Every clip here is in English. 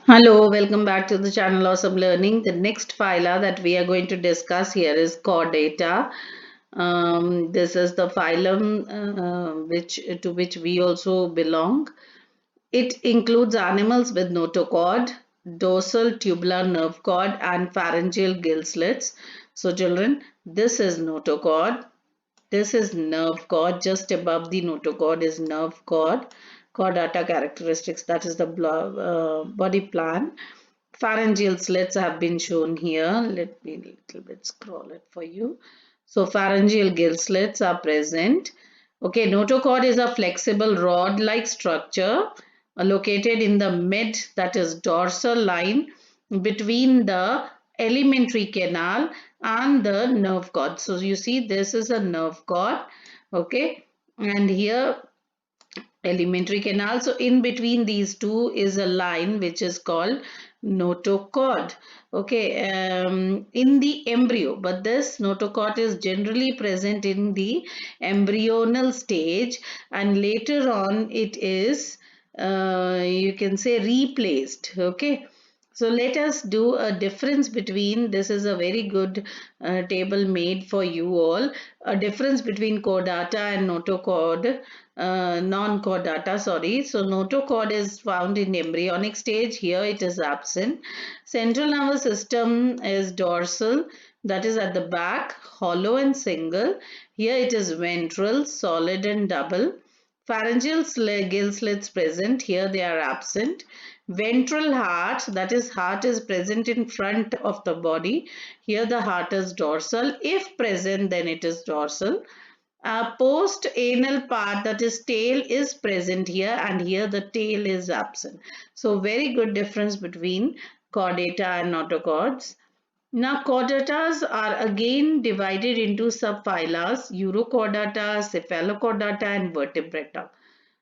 Hello, welcome back to the channel Awesome Learning. The next phyla that we are going to discuss here is Chordata. This is the phylum which to which we also belong. It includes animals with notochord, dorsal tubular nerve cord, and pharyngeal gill slits. So, children, this is notochord. This is nerve cord. Just above the notochord is nerve cord. Chordata characteristics. That is the body plan. Pharyngeal slits have been shown here. Let me a little bit scroll it for you. So pharyngeal gill slits are present. Okay, notochord is a flexible rod-like structure located in the mid, that is dorsal line between the alimentary canal and the nerve cord. So you see this is a nerve cord. Okay, and here alimentary canal. So in between these two is a line which is called notochord. Okay, in the embryo, but this notochord is generally present in the embryonal stage, and later on it is you can say replaced. Okay, so let us do a difference between, this is a very good table made for you all, a difference between chordata and notochord, non-chordata, sorry. So notochord is found in embryonic stage. Here it is absent. Central nervous system is dorsal, that is at the back, hollow and single. Here it is ventral, solid and double. Pharyngeal gill slits present. Here they are absent. Ventral heart, that is heart is present in front of the body. Here the heart is dorsal. If present, then it is dorsal. Post anal part, that is tail, is present here, and here the tail is absent. So very good difference between chordata and notochords. Now chordatas are again divided into subphyla: Urochordata, Cephalochordata and Vertebrata.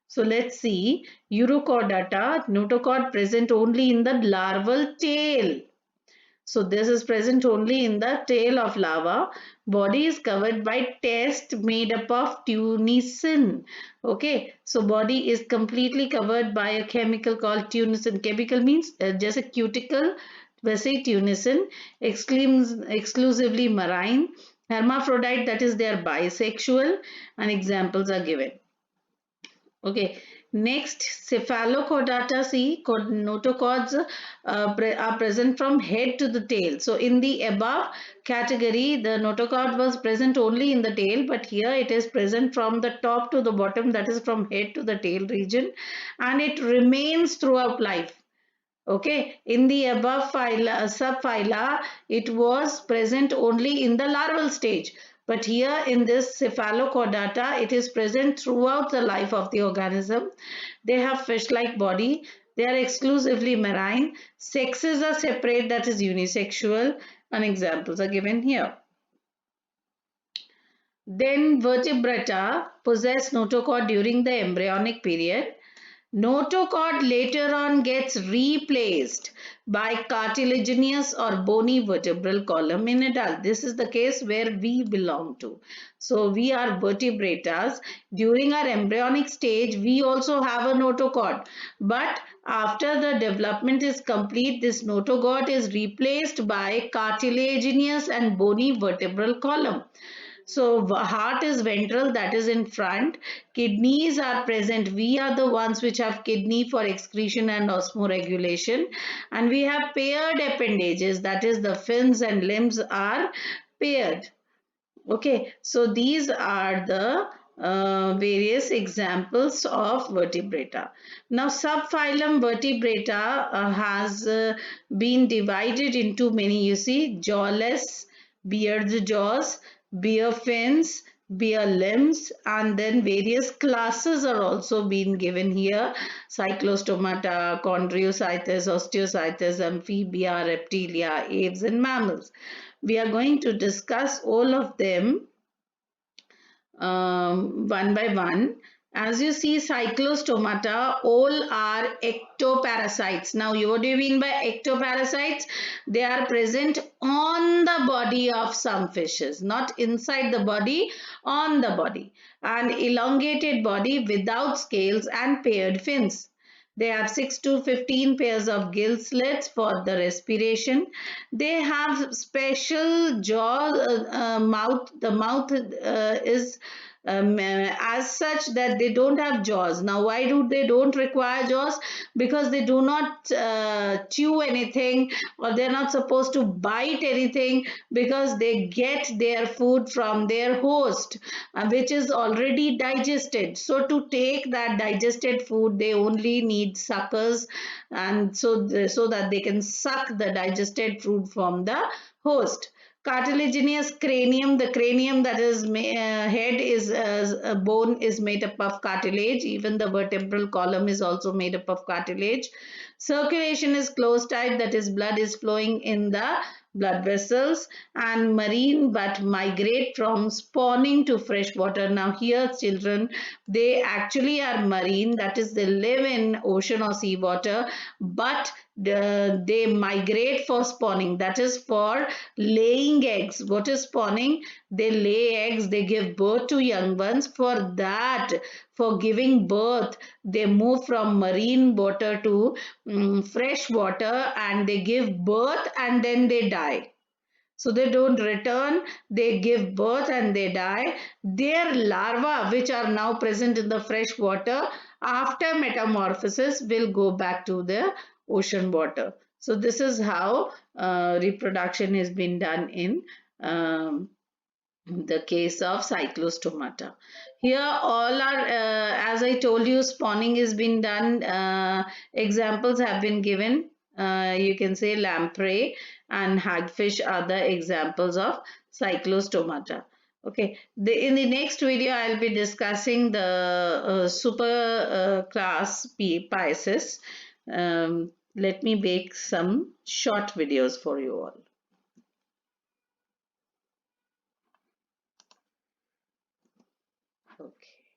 So let's see. Urochordata, notochord present only in the larval tail. So this is present only in the tail of larva. Body is covered by test made up of tunicin. Okay, so body is completely covered by a chemical called tunicin. Chemical means just a cuticle. We say tunicin, exclusively marine. Hermaphrodite, that is they are bisexual, and examples are given. Okay, next cephalochordata, see notochords are present from head to the tail. So in the above category, the notochord was present only in the tail, but here it is present from the top to the bottom, that is from head to the tail region, and it remains throughout life. Okay, in the above subphyla, it was present only in the larval stage. But here in this cephalochordata, it is present throughout the life of the organism. They have fish-like body. They are exclusively marine. Sexes are separate, that is unisexual. And examples are given here. Then vertebrata possess notochord during the embryonic period. Notochord later on gets replaced by cartilaginous or bony vertebral column in adult. This is the case where we belong to. So we are vertebratas. During our embryonic stage, we also have a notochord. But after the development is complete, this notochord is replaced by cartilaginous and bony vertebral column. So heart is ventral, that is in front. Kidneys are present. We are the ones which have kidney for excretion and osmoregulation. And we have paired appendages, that is the fins and limbs are paired. Okay, so these are the various examples of vertebrata. Now, subphylum vertebrata has been divided into many. You see, jawless, beard jaws, bear fins, bear limbs, and then various classes are also being given here: cyclostomata, chondriocytes, osteocytes, amphibia, reptilia, aves, and mammals. We are going to discuss all of them one by one. As you see, cyclostomata, all are ectoparasites. Now, what do you mean by ectoparasites? They are present on the body of some fishes, not inside the body, on the body. An elongated body without scales and paired fins. They have 6 to 15 pairs of gill slits for the respiration. They have special jaw mouth. The mouth is as such that they don't have jaws. Now, why do they don't require jaws? Because they do not chew anything, or they're not supposed to bite anything, because they get their food from their host, which is already digested. So to take that digested food, they only need suckers, and so that they can suck the digested food from the host. Cartilaginous cranium, the cranium, that is head is a bone, is made up of cartilage. Even the vertebral column is also made up of cartilage. Circulation is closed type, that is blood is flowing in the blood vessels. And marine, but migrate from spawning to fresh water. Now here children, they actually are marine, that is they live in ocean or sea water, but they migrate for spawning, that is for laying eggs. What is spawning? They lay eggs, they give birth to young ones. For that, for giving birth, they move from marine water to fresh water, and they give birth and then they die. So they don't return, they give birth and they die. Their larvae, which are now present in the fresh water, after metamorphosis will go back to the ocean water. So this is how reproduction has been done in the case of cyclostomata. Here all are, as I told you, spawning has been done. Examples have been given. You can say lamprey and hagfish are the examples of cyclostomata. Okay, in the next video, I'll be discussing the super class Pisces. Let me make some short videos for you all. Okay.